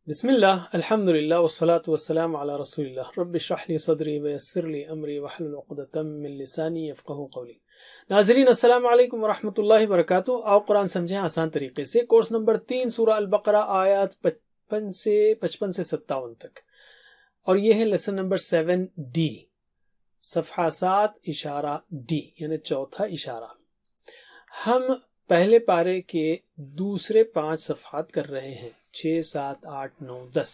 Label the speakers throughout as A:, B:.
A: بسم اللہ الحمد للہ والصلاة والسلام علی رسول اللہ رب اشرح لی صدری ویسر لی امری واحلل عقدۃ من لسانی یفقہوا قولی۔ ناظرین السلام علیکم ورحمۃ اللہ وبرکاتہ۔ آؤ قرآن سمجھیں آسان طریقے سے۔ کورس نمبر 3 سورہ البقرہ آیات 55 سے 57 تک، اور یہ ہے لیسن نمبر 7D، صفحہ 7 اشارہ D، یعنی چوتھا اشارہ۔ ہم پہلے پارے کے دوسرے 5 صفحات کر رہے ہیں، 6، 7، 8، 9، 10،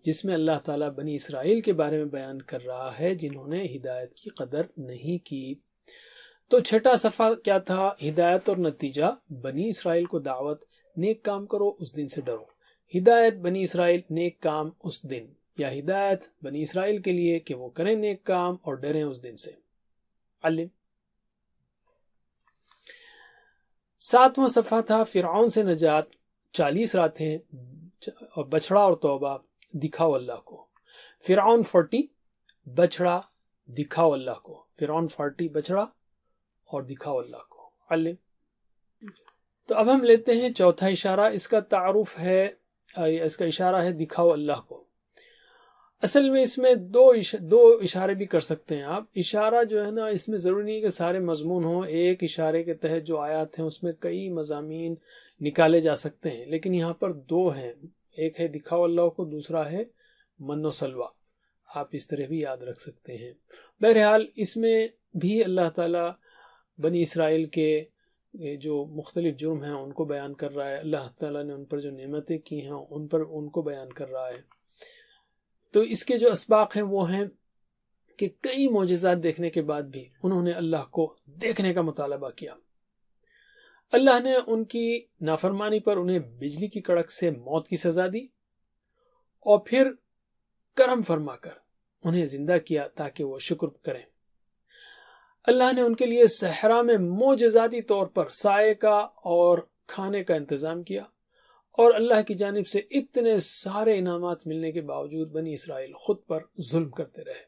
A: جس میں اللہ تعالیٰ بنی اسرائیل کے بارے میں بیان کر رہا ہے جنہوں نے ہدایت کی قدر نہیں کی۔ تو چھٹا صفحہ کیا تھا؟ ہدایت اور نتیجہ۔ بنی اسرائیل کو دعوت، نیک کام کرو، اس دن سے ڈرو۔ ہدایت بنی اسرائیل، نیک کام اس دن، یا ہدایت بنی اسرائیل کے لیے کہ وہ کریں نیک کام اور ڈریں اس دن سے۔ علم۔ 7واں صفحہ تھا فرعون سے نجات، 40 راتیں، بچڑا اور توبہ، دکھاؤ اللہ کو۔ فرعون 40، بچڑا، دکھاؤ اللہ کو۔ فرعون 40، بچڑا اور دکھاؤ اللہ کو۔ علم۔ تو اب ہم لیتے ہیں چوتھا اشارہ۔ اس کا تعارف ہے، اس کا اشارہ ہے دکھاؤ اللہ کو۔ اصل میں اس میں دو اشارے بھی کر سکتے ہیں آپ۔ اشارہ جو ہے نا، اس میں ضروری نہیں ہے کہ سارے مضمون ہوں۔ ایک اشارے کے تحت جو آیات ہیں اس میں کئی مضامین نکالے جا سکتے ہیں، لیکن یہاں پر 2 ہیں، ایک ہے دکھاؤ اللہ کو، دوسرا ہے من و سلوہ۔ آپ اس طرح بھی یاد رکھ سکتے ہیں۔ بہرحال اس میں بھی اللہ تعالیٰ بنی اسرائیل کے جو مختلف جرم ہیں ان کو بیان کر رہا ہے۔ اللہ تعالیٰ نے ان پر جو نعمتیں کی ہیں ان کو بیان کر رہا ہے۔ تو اس کے جو اسباق ہیں وہ ہیں کہ کئی معجزات دیکھنے کے بعد بھی انہوں نے اللہ کو دیکھنے کا مطالبہ کیا۔ اللہ نے ان کی نافرمانی پر انہیں بجلی کی کڑک سے موت کی سزا دی، اور پھر کرم فرما کر انہیں زندہ کیا تاکہ وہ شکر کریں۔ اللہ نے ان کے لیے صحرا میں معجزاتی طور پر سائے کا اور کھانے کا انتظام کیا، اور اللہ کی جانب سے اتنے سارے انعامات ملنے کے باوجود بنی اسرائیل خود پر ظلم کرتے رہے۔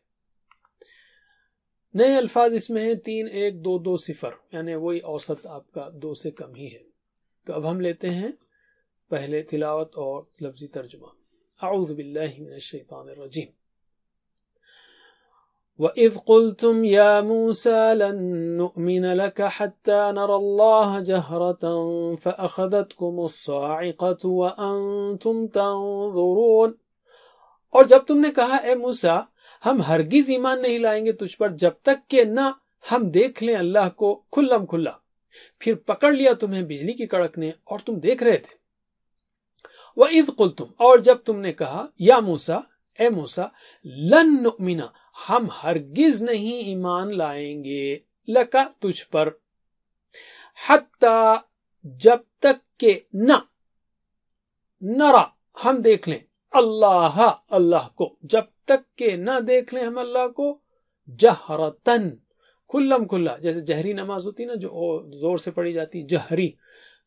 A: نئے الفاظ اس میں ہیں 3، 1، 2، 2، 0، یعنی وہی اوسط آپ کا 2 سے کم ہی ہے۔ تو اب ہم لیتے ہیں پہلے تلاوت اور لفظی ترجمہ۔ اعوذ باللہ من الشیطان الرجیم۔ وَإِذْ قُلْتُمْ يَا مُوسَى لَن نُؤْمِنَ لَكَ حَتَّى نَرَى اللَّهَ جَهْرَةً فَأَخَذَتْكُمُ الصَّاعِقَةُ وَأَنْتُمْ تَنظُرُونَ، اور جب تم نے کہا اے موسیٰ ہم ہرگز ایمان نہیں لائیں گے تجھ پر جب تک کہ نہ ہم دیکھ لیں اللہ کو کھلم کھلا، پھر پکڑ لیا تمہیں بجلی کی کڑک نے اور تم دیکھ رہے تھے۔ وَإِذْ قُلْتُمْ، اور جب تم نے کہا یا موسیٰ، اے موسیٰ، لن نؤمن، ہم ہرگز نہیں ایمان لائیں گے، لکا تجھ پر، حتی جب تک کہ نرا ہم دیکھ لیں، اللہ کو، جب تک کہ نہ دیکھ لیں ہم اللہ کو، جہرتن، کھلم کھلا، جیسے جہری نماز ہوتی نا جو زور سے پڑھی جاتی جہری،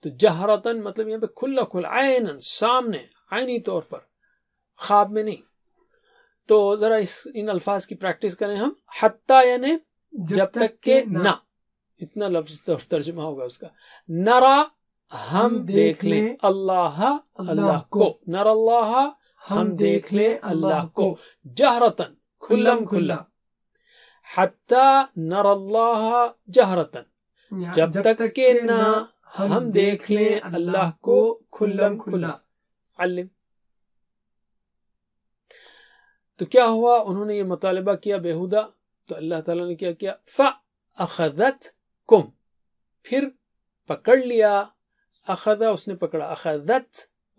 A: تو جہرتن مطلب یہاں پہ کھلا کھلا، عینن، سامنے، عینی طور پر، خواب میں نہیں۔ تو ذرا ان الفاظ کی پریکٹس کریں ہم۔ حتی یعنی جب تک کہ نہ، اتنا لفظ ترجمہ ہوگا اس کا۔ نرا ہم دیکھ لیں، اللہ کو، نر اللہ ہم دیکھ لیں اللہ کو، جہرتن کھلم کھلا، حتی نر اللہ جہرتن، جب تک کہ نہ ہم دیکھ لیں اللہ کو کھلم کھلا۔ علم۔ تو کیا ہوا؟ انہوں نے یہ مطالبہ کیا بیہودہ، تو اللہ تعالیٰ نے کیا کیا؟ فَأَخَذَتْكُمْ، پھر پکڑ لیا، اخذا اس نے پکڑا، اخذت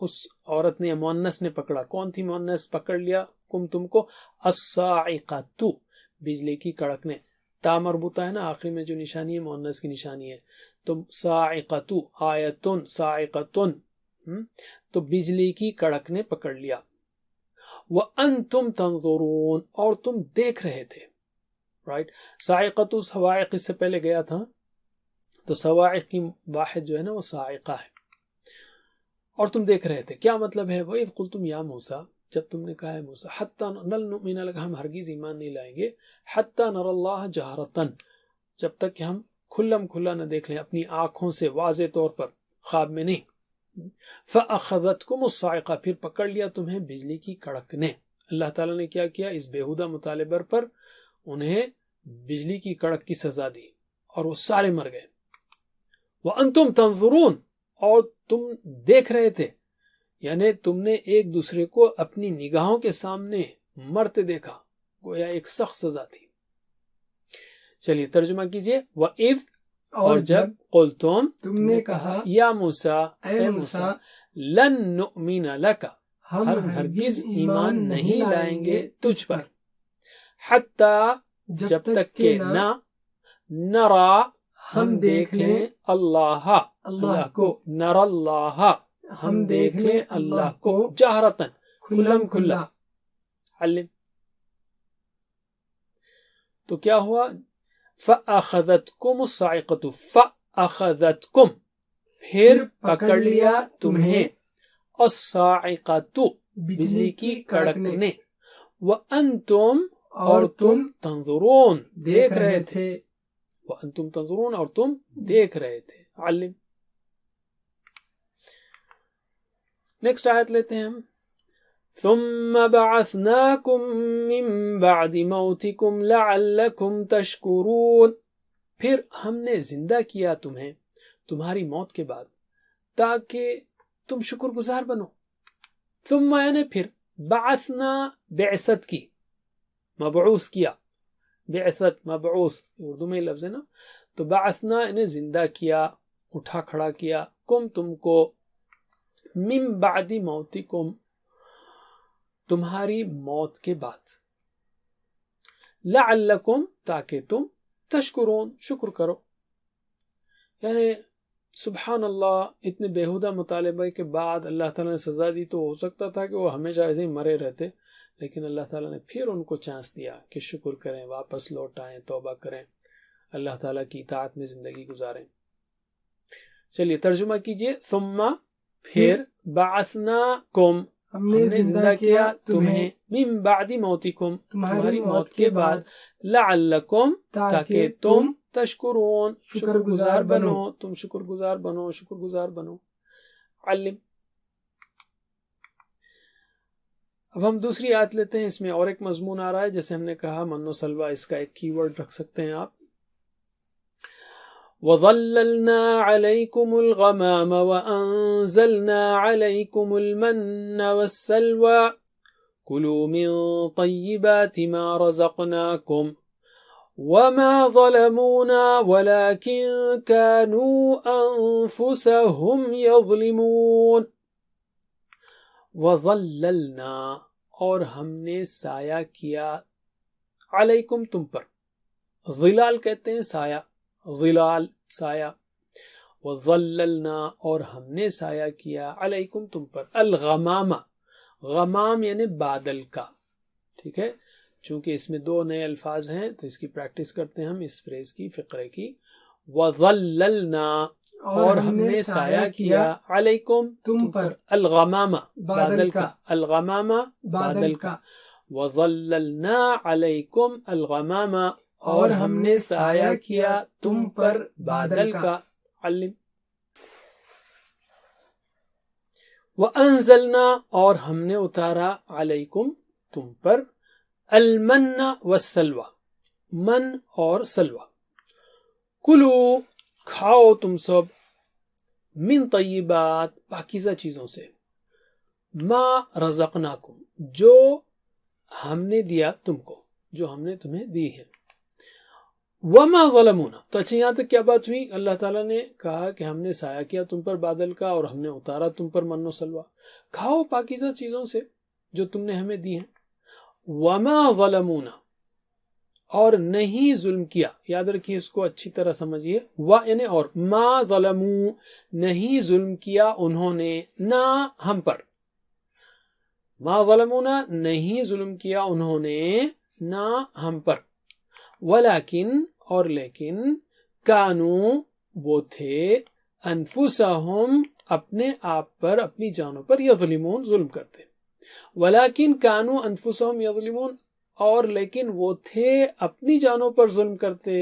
A: اس عورت نے، مؤنث نے پکڑا، کون تھی مؤنث؟ پکڑ لیا کم تم کو، الصاعقۃ بجلی کی کڑک نے، تا مربوطہ ہے نا آخری میں جو نشانی ہے مؤنث کی نشانی ہے، تو صاعقۃ، آیتن، صاعقۃ، تو بجلی کی کڑک نے پکڑ لیا۔ وَأَنْتُمْ تَنظُرُونَ، اور تم دیکھ رہے تھے، رائٹ۔ صاعقۃ صواعق اس سے پہلے گیا تھا، تو صواعق کی واحد جو ہے نا وہ صاعقہ ہے، اور تم دیکھ رہے تھے۔ کیا مطلب ہے؟ وَإِذْ قُلْتُمْ يَا مُوسَىٰ، جب تم نے کہا ہے موسیٰ، حَتَّى لَن نُؤْمِنَ لَكَ، ہم ہرگز ایمان نہیں لائیں گے، حَتَّى نَرَى اللَّهَ جَهْرَةً، جب تک کہ ہم کھلم کھلا نہ دیکھ لیں اپنی آنکھوں سے، واضح طور پر، خواب میں نہیں۔ فَأَخَذَتْكُمُ الصَّاعِقَةُ پھر پکڑ لیا تمہیں بجلی کی کڑک نے. اللہ تعالیٰ نے کیا کیا؟ اس بےہودہ مطالبہ پر انہیں بجلی کی کڑک کی سزا دی اور وہ سارے مر گئے. وَأَنْتُمْ تَنْظُرُونَ اور تم دیکھ رہے تھے، یعنی تم نے ایک دوسرے کو اپنی نگاہوں کے سامنے مرتے دیکھا، گویا ایک سخت سزا تھی. چلیے ترجمہ کیجئے. وَإِذْ اور جب قُلْتُمْ
B: تم نے کہا
A: یا موسیٰ
B: اے موسیٰ
A: لن نؤمن لک
B: ہم
A: ہرگز ایمان نہیں لائیں گے تجھ پر، حتی جب تک کہ نہ نرا ہم دیکھ لیں اللہ کو، نر اللہ ہم دیکھ لیں اللہ کو، جہرتن کھلم کھلا. علم تو کیا ہوا؟ فَأَخَذَتْكُمُ الصَّاعِقَةُ فَأَخَذَتْكُمْ پھر پکڑ لیا تمہیں، الصَّاعِقَةُ بجلی کی کڑک نے، وَأَنْتُمْ اور تم تنظرون دیکھ رہے تھے، وَأَنْتُمْ تنظرون اور تم دیکھ رہے تھے. علم. نیکسٹ آیت لیتے ہیں ہم. ثم بعثناكم من بعد موتكم لعلكم تشكرون پھر ہم نے زندہ کیا تمہیں تمہاری موت کے بعد تاکہ تم شکر گزار بنو. ثم یعنی پھر، بعثنا بعثت کی، مبعوث کیا، بعثت مبعوث اردو میں لفظ ہے نا، تو بعثنا یعنی زندہ کیا، اٹھا کھڑا کیا، کم تم کو، من بعد موتکم تمہاری موت کے بعد، لعلکم تاکہ تم تشکرون شکر کرو. یعنی سبحان اللہ، اتنے بےہودہ مطالبہ کے بعد اللہ تعالیٰ نے سزا دی تو ہو سکتا تھا کہ وہ ہمیشہ ایسے ہی مرے رہتے، لیکن اللہ تعالیٰ نے پھر ان کو چانس دیا کہ شکر کریں، واپس لوٹ آئیں، توبہ کریں، اللہ تعالیٰ کی اطاعت میں زندگی گزاریں. چلیے ترجمہ کیجئے. ثم پھر، بعثناکم ہم نے زندہ کیا تمہیں، من بعد موتکم تمہاری موت کے بعد، لعلکم تاکہ تم تشکرون شکر گزار بنو، تم شکر گزار بنو، شکر گزار بنو. علم. اب ہم دوسری آیت لیتے ہیں، اس میں اور ایک مضمون آ رہا ہے. جیسے ہم نے کہا من و سلوہ، اس کا ایک کی ورڈ رکھ سکتے ہیں آپ. وَظَلَّلْنَا عَلَيْكُمُ الْغَمَامَ وَأَنزَلْنَا عَلَيْكُمُ الْمَنَّ وَالسَّلْوَىٰ كُلُوا مِن طَيِّبَاتِ مَا رَزَقْنَاكُمْ وَمَا ظَلَمُونَا وَلَكِن كَانُوا أَنفُسَهُمْ يَظْلِمُونَ. وَظَلَّلْنَا اور ہم نے سایہ کیا، علیکم تم پر، ظلال کہتے ہیں سایہ، ظلال سایہ. وَظَلَّلْنَا اور ہم نے سایہ کیا، علیکم تم پر، الغمام، غمام یعنی بادل کا. ٹھیک ہے، چونکہ اس میں دو نئے الفاظ ہیں تو اس کی پریکٹس کرتے ہیں ہم اس فریز کی، فقرے کی. وَظَلَّلْنَا اور ہم نے سایہ کیا، علیکم تم پر، الغمام بادل کا، الغمام بادل کا. وَظَلَّلْنَا عَلَيْكُمْ الْغَمَامَ اور ہم نے سایہ کیا تم پر بادل کا. علم. وَأَنزَلْنَا اور ہم نے اتارا، علیکم تم پر، المن والسلوى من اور سلوى. کلو کھاؤ تم سب، من طیبات پاکیزہ چیزوں سے، ما رزقناکم جو ہم نے دیا تم کو، جو ہم نے تمہیں دی ہے. وما ظلمونا تو اچھا یہاں تک کیا بات ہوئی؟ اللہ تعالیٰ نے کہا کہ ہم نے سایہ کیا تم پر بادل کا اور ہم نے اتارا تم پر من و سلوہ. کھاؤ پاکیزہ چیزوں سے جو تم نے ہمیں دی ہیں. وما ظلمونا اور نہیں ظلم کیا، یاد رکھیے اس کو اچھی طرح سمجھیے. یعنی اور، ما ظلمو نہیں ظلم کیا انہوں نے، نہ ہم پر. ما ظلمونا نہیں ظلم کیا انہوں نے نہ ہم پر. ولیکن اور لیکن، کانو وہ تھے، انفسہم اپنے آپ پر، اپنی جانوں پر، یظلمون ظلم کرتے. ولیکن کانو انفسہم یظلمون اور لیکن وہ تھے اپنی جانوں پر ظلم کرتے،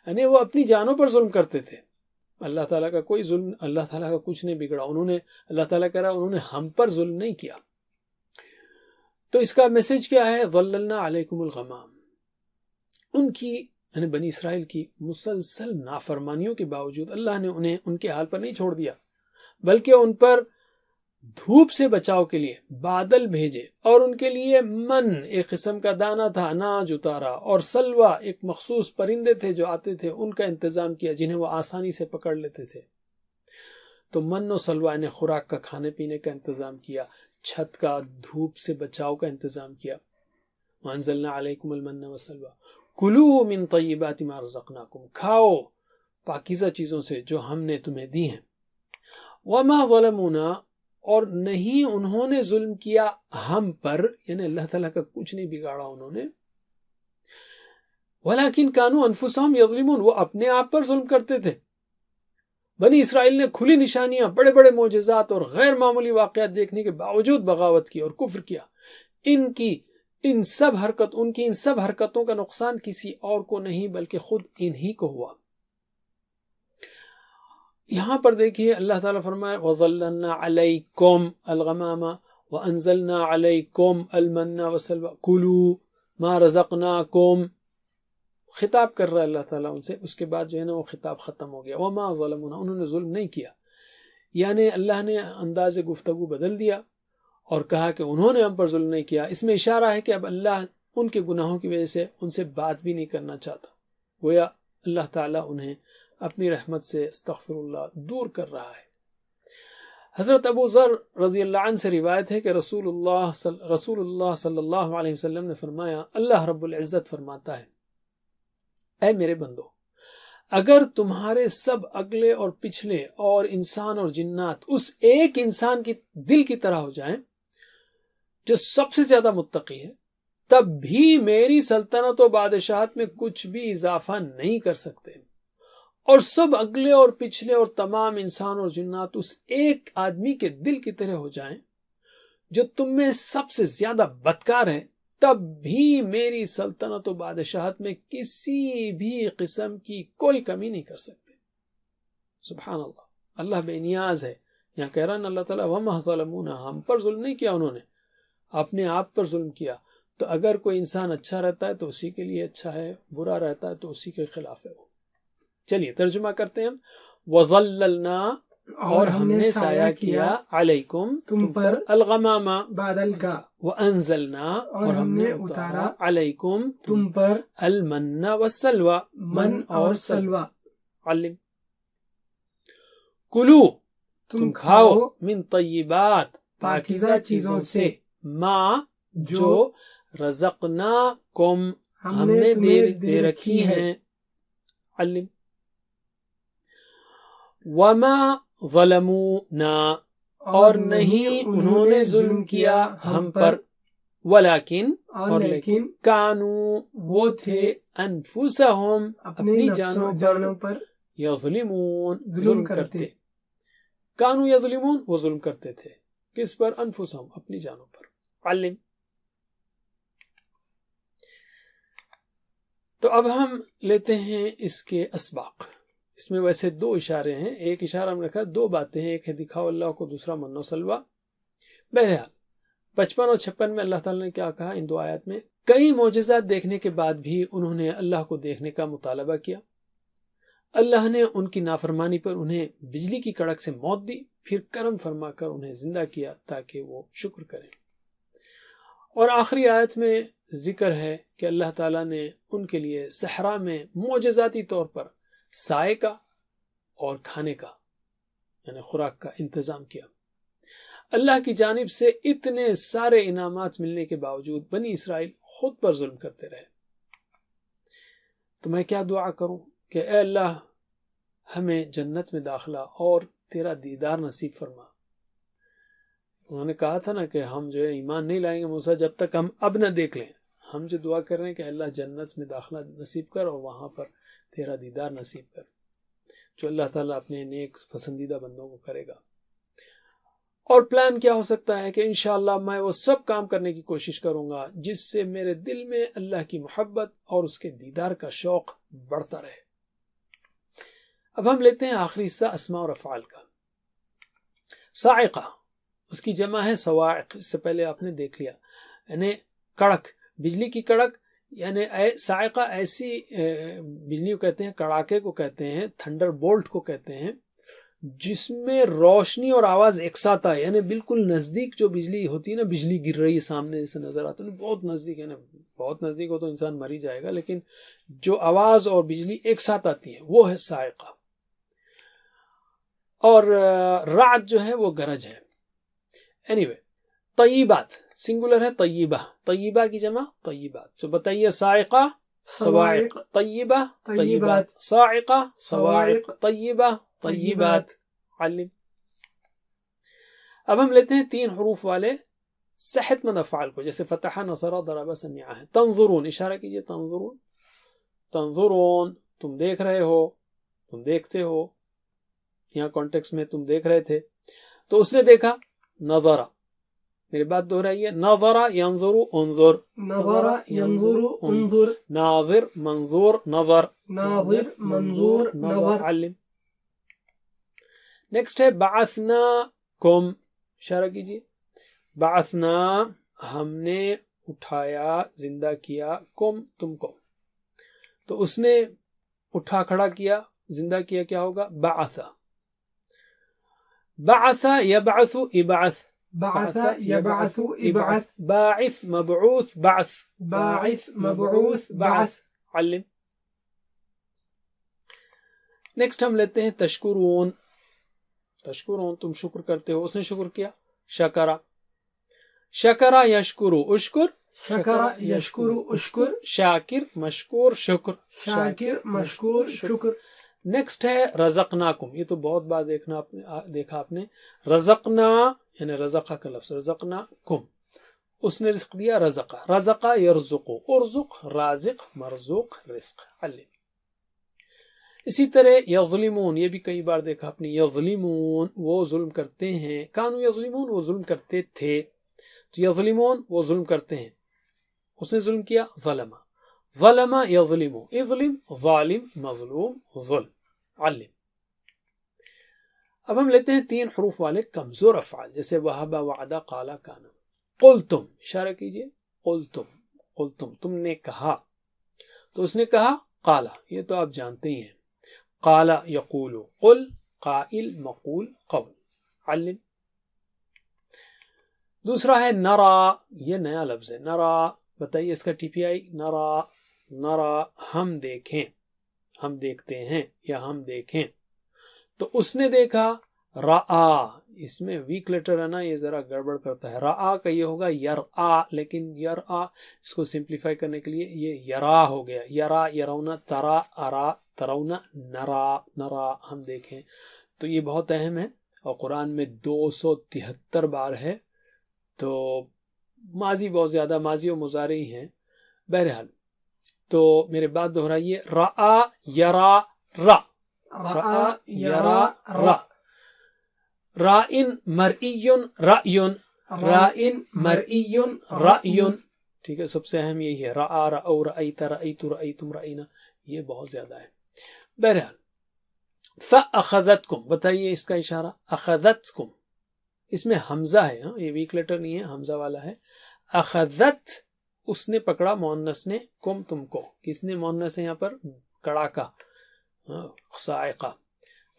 A: یعنی وہ اپنی جانوں پر ظلم کرتے تھے. اللہ تعالیٰ کا کوئی ظلم، اللہ تعالیٰ کا کچھ نہیں بگڑا. اللہ تعالیٰ کہہ رہا انہوں نے ہم پر ظلم نہیں کیا. تو اس کا میسج کیا ہے؟ ظللنا علیکم الغمام. ان کی یعنی بنی اسرائیل کی مسلسل نافرمانیوں کے باوجود اللہ نے انہیں ان کے حال پر نہیں چھوڑ دیا، بلکہ ان پر دھوپ سے بچاؤ کے لیے بادل بھیجے، اور ان کے لیے من ایک قسم کا دانہ تھا، اناج اتارا، اور سلوا ایک مخصوص پرندے تھے جو آتے تھے، ان کا انتظام کیا جنہیں وہ آسانی سے پکڑ لیتے تھے. تو من و سلوا نے خوراک کا، کھانے پینے کا انتظام کیا، چھت کا، دھوپ سے بچاؤ کا انتظام کیا. وانزلنا علیکم المن والسلوى کلوا من طیبات ما رزقناکم، کھاؤ پاکیزہ چیزوں سے جو ہم نے تمہیں دی ہیں. وما ظلمونا، اور نہیں انہوں نے ظلم کیا ہم پر، یعنی اللہ تعالیٰ کا کچھ نہیں بگاڑا انہوں نے. ولیکن کانوا انفسہم یظلمون، وہ اپنے آپ پر ظلم کرتے تھے. بنی اسرائیل نے کھلی نشانیاں، بڑے بڑے معجزات اور غیر معمولی واقعات دیکھنے کے باوجود بغاوت کی اور کفر کیا. ان کی ان سب حرکتوں کا نقصان کسی اور کو نہیں بلکہ خود انہی کو ہوا. یہاں پر دیکھیے اللہ تعالیٰ فرمایا وَظَلَّلْنَا عَلَيْكُمْ الْغَمَامَ وَأَنزَلْنَا عَلَيْكُمْ الْمَنَّ وَالسَّلْوَىٰ كُلُوا مَا رَزَقْنَاكُمْ. خطاب کر رہا ہے اللہ تعالیٰ ان سے، اس کے بعد جو ہے نا وہ خطاب ختم ہو گیا. وَمَا ظَلَمُونَا، انہوں نے ظلم نہیں کیا. یعنی اللہ نے انداز گفتگو بدل دیا اور کہا کہ انہوں نے ہم پر ظلم نہیں کیا. اس میں اشارہ ہے کہ اب اللہ ان کے گناہوں کی وجہ سے ان سے بات بھی نہیں کرنا چاہتا، گویا اللہ تعالیٰ انہیں اپنی رحمت سے استغفر اللہ دور کر رہا ہے. حضرت ابو ذر رضی اللہ عنہ سے روایت ہے کہ رسول اللہ صلی اللہ علیہ وسلم نے فرمایا، اللہ رب العزت فرماتا ہے، اے میرے بندو، اگر تمہارے سب اگلے اور پچھلے اور انسان اور جنات اس ایک انسان کی دل کی طرح ہو جائیں جو سب سے زیادہ متقی ہے، تب بھی میری سلطنت و بادشاہت میں کچھ بھی اضافہ نہیں کر سکتے. اور سب اگلے اور پچھلے اور تمام انسان اور جنات اس ایک آدمی کے دل کی طرح ہو جائیں جو تم میں سب سے زیادہ بدکار ہے، تب بھی میری سلطنت و بادشاہت میں کسی بھی قسم کی کوئی کمی نہیں کر سکتے. سبحان اللہ، اللہ بے نیاز ہے. یہاں کہہ رہا ہے اللہ تعالیٰ وَمَا ظَلَمُونَا، ہم پر ظلم نہیں کیا انہوں نے، اپنے آپ پر ظلم کیا. تو اگر کوئی انسان اچھا رہتا ہے تو اسی کے لیے اچھا ہے، برا رہتا ہے تو اسی کے خلاف ہے وہ. چلیے ترجمہ کرتے ہیں. وَظَلَّلْنَا، اور ہم نے سایہ کیا، علیکم تم پر، الغمام
B: بادل کا،
A: وَأَنزَلْنَا، اور ہم نے اتارا، علیکم
B: تم پر،
A: المن والسلوى،
B: من اور سلوا.
A: علم. کلو، تم کھاؤ، من طیبات، پاکیزہ چیزوں سے، ما، جو، رزقناکم، ہم نے دے رکھی ہیں. علم. وما ظلمونا، اور نہیں انہوں نے ظلم کیا ہم پر، ولیکن، اور لیکن، کانو، وہ تھے، انفسہم، اپنی جانوں پر، یظلمون، ظلم کرتے. کانو یظلمون، وہ ظلم کرتے تھے، کس پر؟ انفسہم، اپنی جانوں پر. علم. تو اب ہم لیتے ہیں اس کے اسباق. اس میں ویسے دو اشارے ہیں، ایک اشارہ ہم نے رکھا، دو باتیں ہیں، ایک ہے دکھاؤ اللہ کو، دوسرا من و سلوہ. بہرحال 55 اور 56 میں اللہ تعالیٰ نے کیا کہا ان دو آیات میں؟ کئی معجزات دیکھنے کے بعد بھی انہوں نے اللہ کو دیکھنے کا مطالبہ کیا. اللہ نے ان کی نافرمانی پر انہیں بجلی کی کڑک سے موت دی، پھر کرم فرما کر انہیں زندہ کیا تاکہ وہ شکر کریں. اور آخری آیت میں ذکر ہے کہ اللہ تعالیٰ نے ان کے لیے صحرا میں معجزاتی طور پر سائے کا اور کھانے کا یعنی خوراک کا انتظام کیا. اللہ کی جانب سے اتنے سارے انعامات ملنے کے باوجود بنی اسرائیل خود پر ظلم کرتے رہے. تو میں کیا دعا کروں کہ اے اللہ ہمیں جنت میں داخلہ اور تیرا دیدار نصیب فرما. انہوں نے کہا تھا نا کہ ہم جو ہے ایمان نہیں لائیں گے موسیٰ جب تک ہم اب نہ دیکھ لیں. ہم جو دعا کر رہے ہیں کہ اللہ جنت میں داخلہ نصیب کر اور وہاں پر تیرا دیدار نصیب کر، جو اللہ تعالیٰ اپنے نیک پسندیدہ بندوں کو کرے گا. اور پلان کیا ہو سکتا ہے کہ انشاءاللہ میں وہ سب کام کرنے کی کوشش کروں گا جس سے میرے دل میں اللہ کی محبت اور اس کے دیدار کا شوق بڑھتا رہے. اب ہم لیتے ہیں آخری حصہ اسماء اور افعال کا. صاعقہ اس کی جمع ہے صواعق. اس سے پہلے آپ نے دیکھ لیا یعنی کڑک، بجلی کی کڑک. یعنی صاعقہ ایسی بجلی کو کہتے ہیں، کڑاکے کو کہتے ہیں، تھنڈر بولٹ کو کہتے ہیں، جس میں روشنی اور آواز ایک ساتھ آئے. یعنی بالکل نزدیک جو بجلی ہوتی ہے نا، بجلی گر رہی ہے سامنے سے نظر آتا ہے، بہت نزدیک ہے نا، بہت نزدیک ہو تو انسان مر ہی جائے گا، لیکن جو آواز اور بجلی ایک ساتھ آتی ہے وہ ہے صاعقہ. اور رعد جو ہے وہ گرج ہے. anyway طیبات سنگولر ہے، طیبہ، طیبہ کی جمع طیبات. تو بتائیے صاعقہ صواعق، طیبہ طیبات، صاعقہ صواعق، طیبہ طیبات. علم. اب ہم لیتے ہیں 3 حروف والے صحت مند افعال کو، جیسے فتح، نصر، ضرب، سمع ہے. تنظرون، اشارہ کیجئے. تنظرون، تنظرون تم دیکھ رہے ہو، تم دیکھتے ہو. یہاں کانٹیکس میں تم دیکھ رہے تھے تو اس نے دیکھا. نظر، میری بات دہرائیے. نظر ينظر انظر،
B: نظر ينظر انظر،
A: ناظر منظور نظر،
B: ناظر منظور نظر.
A: علم. نیکسٹ ہے بعثناکم، اشارہ کیجیے. بعثنا ہم نے اٹھایا، زندہ کیا، کم تم کو. تو اس نے اٹھا کھڑا کیا، زندہ کیا، کیا ہوگا؟ بعث. بعث يبعث ابعث،
B: بعث يبعث ابعث،
A: باعث مبعوث بعث،
B: باعث مبعوث بعث.
A: علم. نیکسٹ ہم لیتے ہیں تشکرون. تشکرون تم شکر کرتے ہو، اس نے شکر کیا. شکرا، شکرا یشکرو، اشکر،
B: شکر یشکر اشکر،
A: شاکر مشکور شکر،
B: شاکر مشکور شکر.
A: نیکسٹ ہے رزقناکم. یہ تو بہت بار دیکھا آپ نے. رزقنا یعنی رزقہ کا لفظ، رزقناکم، اس نے رزق دیا. رزقہ، رزقہ یرزقو، ارزق رازق مرزوق رزق. علم. اسی طرح یظلمون، یہ بھی کئی بار دیکھا آپ نے. یظلمون وہ ظلم کرتے ہیں. کانو یظلمون وہ ظلم کرتے تھے. تو یظلمون وہ ظلم کرتے ہیں. اس نے ظلم کیا. ظلم، ظلم یظلم، اظلم ظالم مظلوم ظلم. علم. اب ہم لیتے ہیں 3 حروف والے کمزور افعال، جیسے وہب، وعدہ، قال، کان. قلتم، اشارہ کیجئے. قلتم، قلتم تم نے کہا. تو اس نے کہا. قال، یہ تو آپ جانتے ہی ہیں. قال یقول، قل قائل مقول قول. علم. دوسرا ہے نرا، یہ نیا لفظ ہے. نرا، بتائیے اس کا ٹی پی آئی. نرا، نرا ہم دیکھیں، ہم دیکھتے ہیں یا ہم دیکھیں. تو اس نے دیکھا. رآ، اس میں ویک لیٹر ہے نا، یہ ذرا گڑبڑ کرتا ہے. رآ کا یہ ہوگا یرآ، لیکن یرآ اس کو سمپلیفائی کرنے کے لیے یہ یرا ہو گیا. یرا، یرونا، ترا، ارا، ترونا، نرا، نرا ہم دیکھیں. تو یہ بہت اہم ہے اور قرآن میں 273 بار ہے. تو ماضی بہت زیادہ، ماضی و مضارع ہی ہیں. بہرحال تو میرے بات دہرائیے. رآ یرا را، رآ یرا را. رائن مرئیون رأیون، رائن مرئیون رأیون. ٹھیک ہے، سب سے اہم یہی ہے. رآ رأو رأیت رأیت رأیتم رأینا، یہ بہت زیادہ ہے. بہرحال فأخذتکم، بتائیے اس کا اشارہ. اخذتکم، اس میں حمزہ ہے، یہ ویک لیٹر نہیں ہے، حمزہ والا ہے. اخذت اس نے پکڑا، مؤنث نے. کم تم کو، کس نے مؤنث ہے یہاں پر؟ کڑاکا، صاعقہ.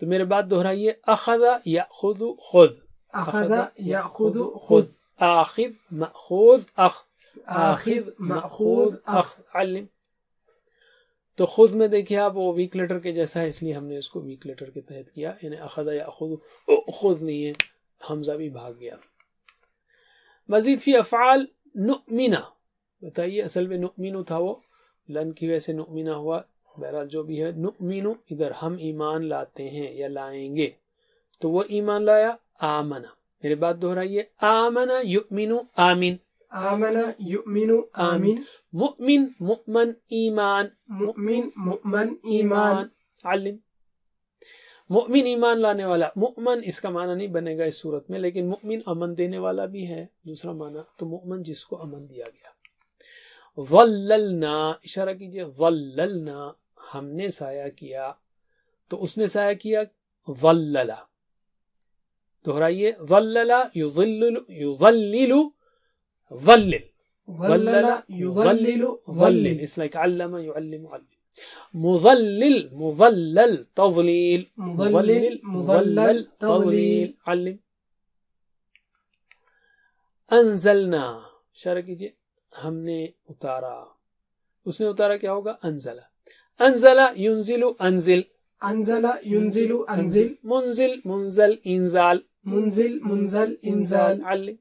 A: تو میرے بات دہرائیے. اخذ یاخذ خذ،
B: اخذ یاخذ خذ،
A: آخذ مأخوذ اخ،
B: آخذ مأخوذ اخ.
A: علم. تو خذ میں دیکھیے آپ وہ ویک لیٹر کے جیسا ہے، اس لیے ہم نے اس کو ویک لیٹر کے تحت کیا. یعنی اخذ یاخذ خذ نہیں ہے، حمزہ بھی بھاگ گیا. مزید فی افعال نؤمنہ، بتائیے اصل میں نؤمن تھا، وہ لن کی وجہ سے نؤمنہ ہوا. بہرحال جو بھی ہے، نؤمن ادھر ہم ایمان لاتے ہیں یا لائیں گے. تو وہ ایمان لایا. آمنہ، میرے بات دہرائیے. آمنہ یؤمن آمین،
B: آمن یؤمن آمین.
A: مؤمن مؤمن ایمان،
B: مؤمن مؤمن ایمان.
A: علم. مؤمن ایمان لانے والا. مؤمن اس کا معنی نہیں بنے گا اس صورت میں، لیکن مؤمن امن دینے والا بھی ہے دوسرا معنی. تو مؤمن جس کو امن دیا گیا. ظللنا، اشارہ کیجئے. ظللنا ہم نے سایہ کیا. تو اس نے سایہ کیا ظلل. دہرائیے ظلل یظلل یظلل ظلل.
B: ظلل يظلل
A: ظلل. It's like علم يعلم علم. مظلل مظلل تظليل.
B: مظلل مظلل تظليل.
A: علم. انزلنا اشارہ کیجئے ہم نے اتارا. اس نے اتارا کیا ہوگا انزل. انزل ينزل انزل.
B: انزل ينزل انزل.
A: منزل منزل انزال.
B: منزل منزل انزال.
A: علم.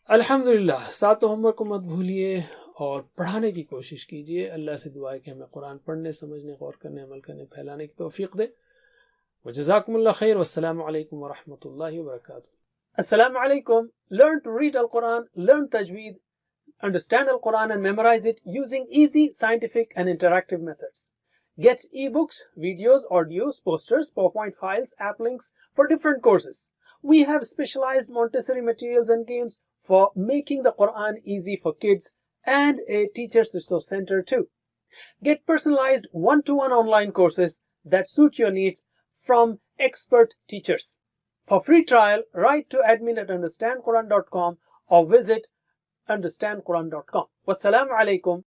A: الحمدللہ. 7 ہوم ورک کو مت بھولیے اور پڑھانے کی کوشش کیجیے. اللہ سے دعا ہے کہ ہمیں قرآن پڑھنے، سمجھنے، غور کرنے، عمل کرنے، پھیلانے کی توفیق دے. وجزاکم اللہ خیر. والسلام علیکم ورحمۃ اللہ وبرکاتہ. السلام علیکم. Learn to read Al-Quran, learn tajweed, understand Al-Quran and memorize it using easy, scientific and interactive methods. Get ebooks, videos, audios, posters, PowerPoint files, app links for different courses. We have specialized Montessori materials and games for making the Quran easy for kids and a teacher's resource center too. Get personalized one-to-one online courses that suit your needs from expert teachers. For free trial, write to admin@understandquran.com or visit understandquran.com. Wassalamu alaikum